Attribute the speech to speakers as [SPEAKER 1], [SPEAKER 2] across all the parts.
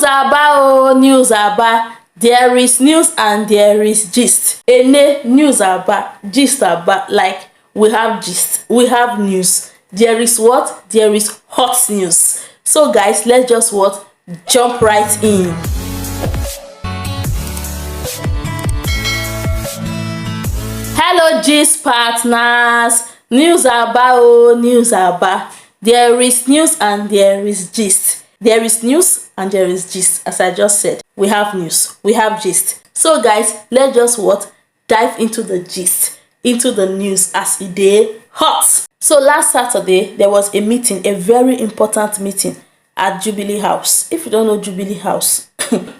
[SPEAKER 1] News about news about. There is news and there is gist. Ene news about, gist about, like we have gist, we have news. There is what? There is hot news. So guys, let's just what? Jump right in. Hello gist partners. News about news about. There is news and there is gist. There is news and there is gist. As I just said, we have news, we have gist. So guys, let's just what? Dive into the gist, into the news as it dey hot. So last Saturday there was a meeting, a very important meeting at Jubilee House. If you don't know Jubilee House,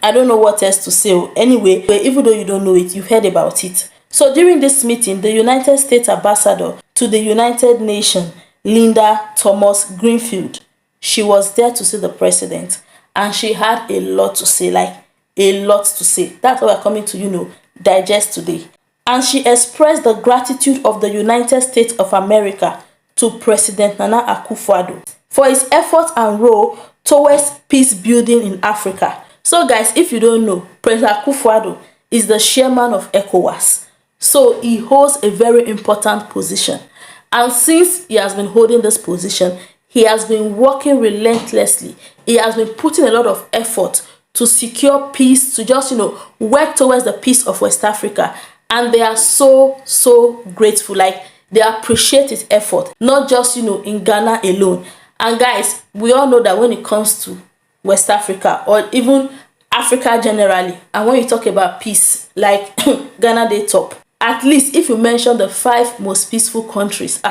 [SPEAKER 1] I don't know what else to say. Anyway, even though you don't know it, you've heard about it. So during this meeting, the United States Ambassador to the United Nations, Linda Thomas Greenfield, she was there to see the president, and she had a lot to say, like a lot to say. That's what we're coming to, digest today. And she expressed the gratitude of the United States of America to President Nana Akufo-Addo for his effort and role towards peace building in Africa. So guys, if you don't know, President Akufo-Addo is the chairman of ECOWAS. So he holds a very important position. And since he has been holding this position, he has been working relentlessly. He has been putting a lot of effort to secure peace, to just, work towards the peace of West Africa. And they are so grateful. Like, they appreciate his effort, not just, in Ghana alone. And guys, we all know that when it comes to West Africa, or even Africa generally, and when you talk about peace, like Ghana dey top. At least if you mention the 5 most peaceful countries,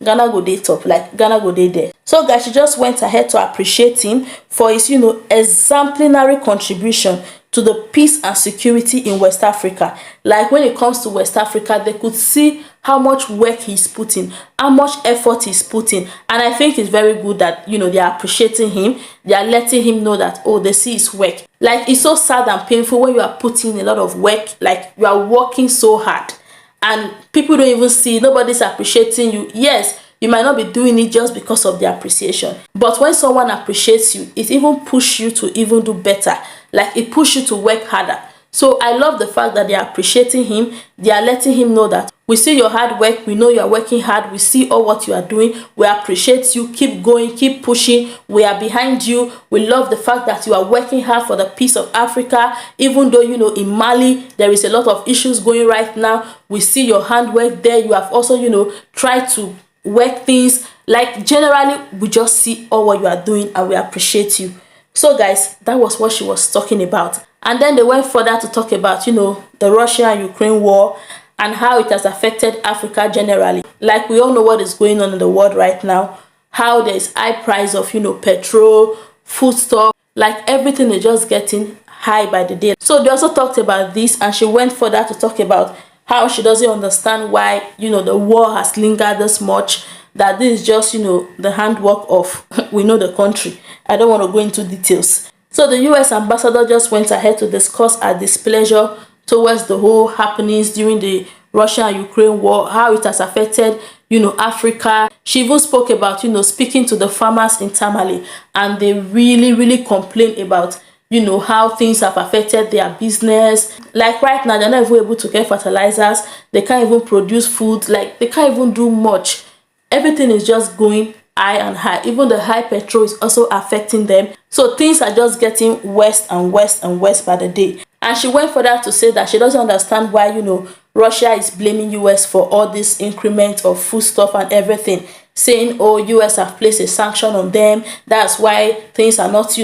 [SPEAKER 1] Ghana go dey top, like Ghana go dey there. So guys, she just went ahead to appreciate him for his, exemplary contribution to the peace and security in West Africa. Like when it comes to West Africa, they could see how much work he's putting, how much effort he's putting. And I think it's very good that, they are appreciating him. They are letting him know that, oh, they see his work. Like, it's so sad and painful when you are putting a lot of work, like you are working so hard, and people don't even see, nobody's appreciating you. Yes, you might not be doing it just because of the appreciation, but when someone appreciates you, it even pushes you to even do better. Like, it pushes you to work harder. So I love the fact that they are appreciating him. They are letting him know that we see your hard work, we know you are working hard, we see all what you are doing, we appreciate you, keep going, keep pushing, we are behind you. We love the fact that you are working hard for the peace of Africa, even though, in Mali there is a lot of issues going right now. We see your handwork there. You have also, tried to work things. Like, generally, we just see all what you are doing and we appreciate you. So guys, that was what she was talking about. And then they went further to talk about, the Russia and Ukraine war and how it has affected Africa generally. Like, we all know what is going on in the world right now, how there is high price of, petrol, foodstuff, like everything is just getting high by the day. So they also talked about this, and she went further to talk about how she doesn't understand why, the war has lingered this much, that this is just, the handwork of, we know the country. I don't want to go into details. So the US ambassador just went ahead to discuss her displeasure towards the whole happenings during the Russia and Ukraine war, how it has affected, Africa. She even spoke about, speaking to the farmers in Tamale, and they really complain about, how things have affected their business. Like right now, they're not even able to get fertilizers. They can't even produce food. Like, they can't even do much. Everything is just going high and high. Even the high petrol is also affecting them. So things are just getting worse and worse and worse by the day. And she went further to say that she doesn't understand why, Russia is blaming US for all this increment of foodstuff and everything, saying, oh, US have placed a sanction on them. That's why things are not,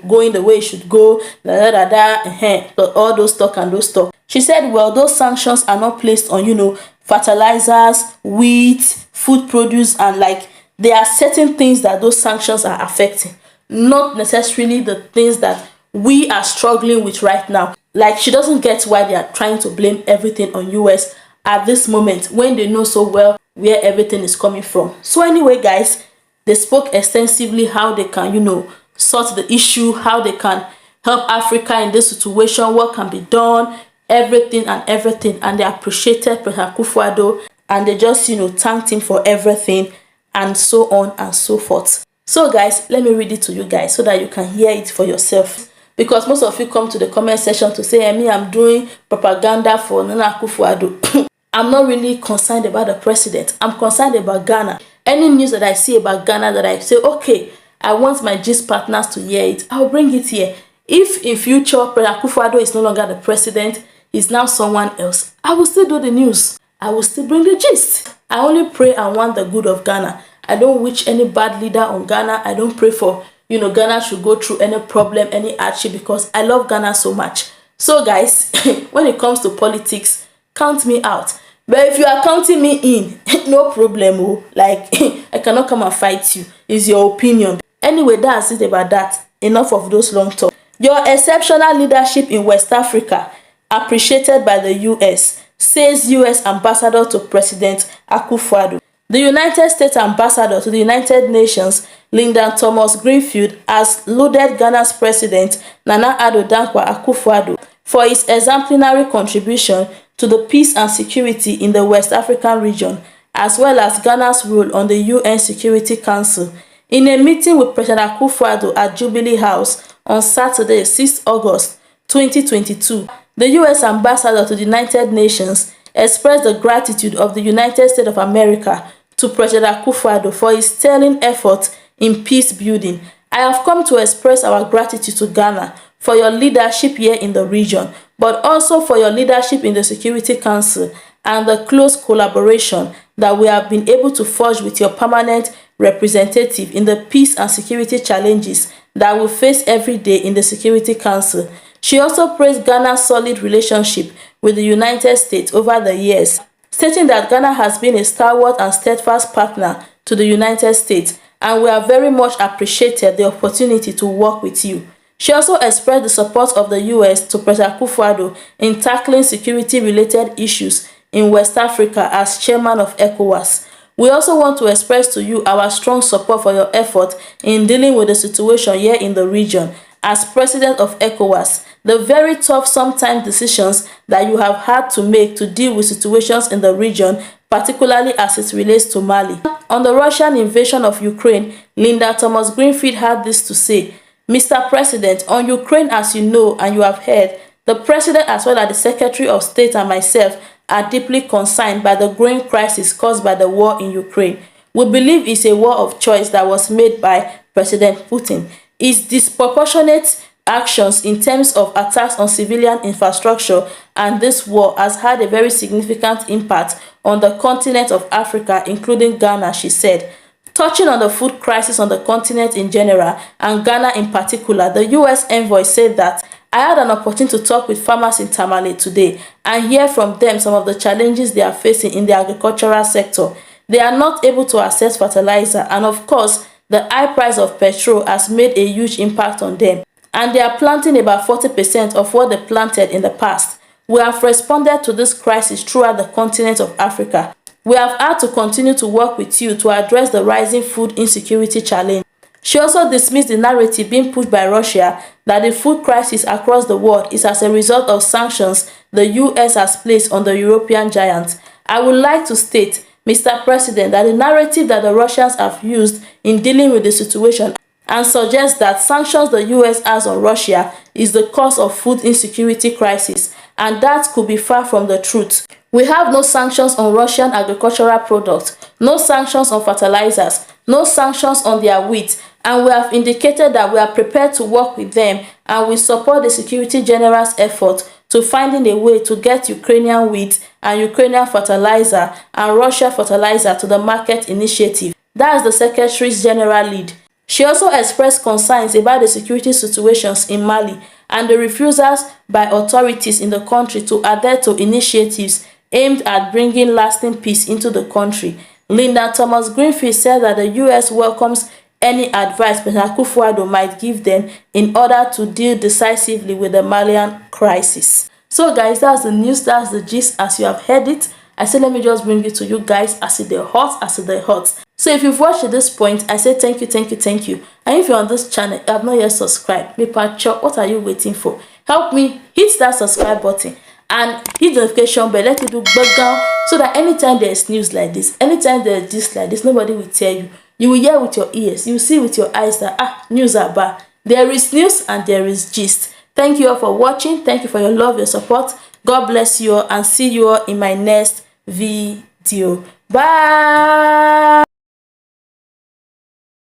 [SPEAKER 1] going the way it should go. All those talk and those talk. She said, well, those sanctions are not placed on, fertilizers, wheat, food produce, and like, there are certain things that those sanctions are affecting, not necessarily the things that we are struggling with right now. Like, she doesn't get why they are trying to blame everything on US at this moment when they know so well where everything is coming from. So anyway, guys, they spoke extensively how they can, sort the issue, how they can help Africa in this situation, what can be done, everything. And they appreciated President Akufo-Addo, and they just, thanked him for everything, and so on and so forth. So guys, let me read it to you guys so that you can hear it for yourself. because most of you come to the comment section to say, me, I'm doing propaganda for Nana Akufo-Addo. I'm not really concerned about the president. I'm concerned about Ghana. Any news that I see about Ghana that I say, okay, I want my gist partners to hear it, I'll bring it here. If in future President Akufo-Addo is no longer the president, he's now someone else, I will still do the news. I will still bring the gist. I only pray and want the good of Ghana. I don't wish any bad leader on Ghana. I don't pray for, Ghana should go through any problem, any hardship, because I love Ghana so much. So guys, when it comes to politics, count me out. But if you are counting me in, no problem. Like, I cannot come and fight you. It's your opinion. Anyway, that's it about that. Enough of those long talk. Your exceptional leadership in West Africa, appreciated by the US, says US Ambassador to President Akufo-Addo. The United States Ambassador to the United Nations, Linda Thomas-Greenfield, has lauded Ghana's President Nana Addo Dankwa Akufo-Addo for his exemplary contribution to the peace and security in the West African region, as well as Ghana's role on the UN Security Council. In a meeting with President Akufo-Addo at Jubilee House on Saturday, 6 August 2022, the US Ambassador to the United Nations expressed the gratitude of the United States of America to President Akufo-Addo for his sterling efforts in peace building. I have come to express our gratitude to Ghana for your leadership here in the region, but also for your leadership in the Security Council and the close collaboration that we have been able to forge with your permanent representative in the peace and security challenges that we face every day in the Security Council. She also praised Ghana's solid relationship with the United States over the years, stating that Ghana has been a stalwart and steadfast partner to the United States, and we have very much appreciated the opportunity to work with you. She also expressed the support of the US to President Akufo-Addo in tackling security-related issues in West Africa as chairman of ECOWAS. We also want to express to you our strong support for your effort in dealing with the situation here in the region. As president of ECOWAS, the very tough sometimes decisions that you have had to make to deal with situations in the region, particularly as it relates to Mali. On the Russian invasion of Ukraine, Linda Thomas-Greenfield had this to say: Mr. President, on Ukraine, as you know and you have heard, the President as well as the Secretary of State and myself are deeply concerned by the growing crisis caused by the war in Ukraine. We believe it's a war of choice that was made by President Putin. His disproportionate actions in terms of attacks on civilian infrastructure and this war has had a very significant impact on the continent of Africa, including Ghana, she said. Touching on the food crisis on the continent in general and Ghana in particular, the US envoy said that, I had an opportunity to talk with farmers in Tamale today and hear from them some of the challenges they are facing in the agricultural sector. They are not able to access fertilizer, and of course, the high price of petrol has made a huge impact on them, and they are planting about 40% of what they planted in the past. We have responded to this crisis throughout the continent of Africa. We have had to continue to work with you to address the rising food insecurity challenge. She also dismissed the narrative being pushed by Russia that the food crisis across the world is as a result of sanctions the US has placed on the European giants. I would like to state, Mr. President, that the narrative that the Russians have used in dealing with the situation and suggests that sanctions the US has on Russia is the cause of food insecurity crisis, and that could be far from the truth. We have no sanctions on Russian agricultural products, no sanctions on fertilizers, no sanctions on their wheat, and we have indicated that we are prepared to work with them and we support the Security General's effort to finding a way to get Ukrainian wheat and Ukrainian fertilizer and Russia fertilizer to the market initiative. That is the Secretary General lead. She also expressed concerns about the security situations in Mali and the refusals by authorities in the country to adhere to initiatives aimed at bringing lasting peace into the country. Linda Thomas-Greenfield said that the US welcomes any advice President Akufo-Addo might give them in order to deal decisively with the Malian crisis. So guys, that's the news, that's the gist as you have heard it. I said let me just bring it to you guys as it hot, as it hot. So if you've watched to this point, I say thank you, thank you, thank you. And if you're on this channel, you have not yet subscribed, what are you waiting for? Help me hit that subscribe button and hit the notification bell. Let it do background so that anytime there's news like this, anytime there's this like this, nobody will tell you. You will hear with your ears, you will see with your eyes that news are bad. There is news and there is gist. Thank you all for watching. Thank you for your love, your support. God bless you all, and see you all in my next video. Bye.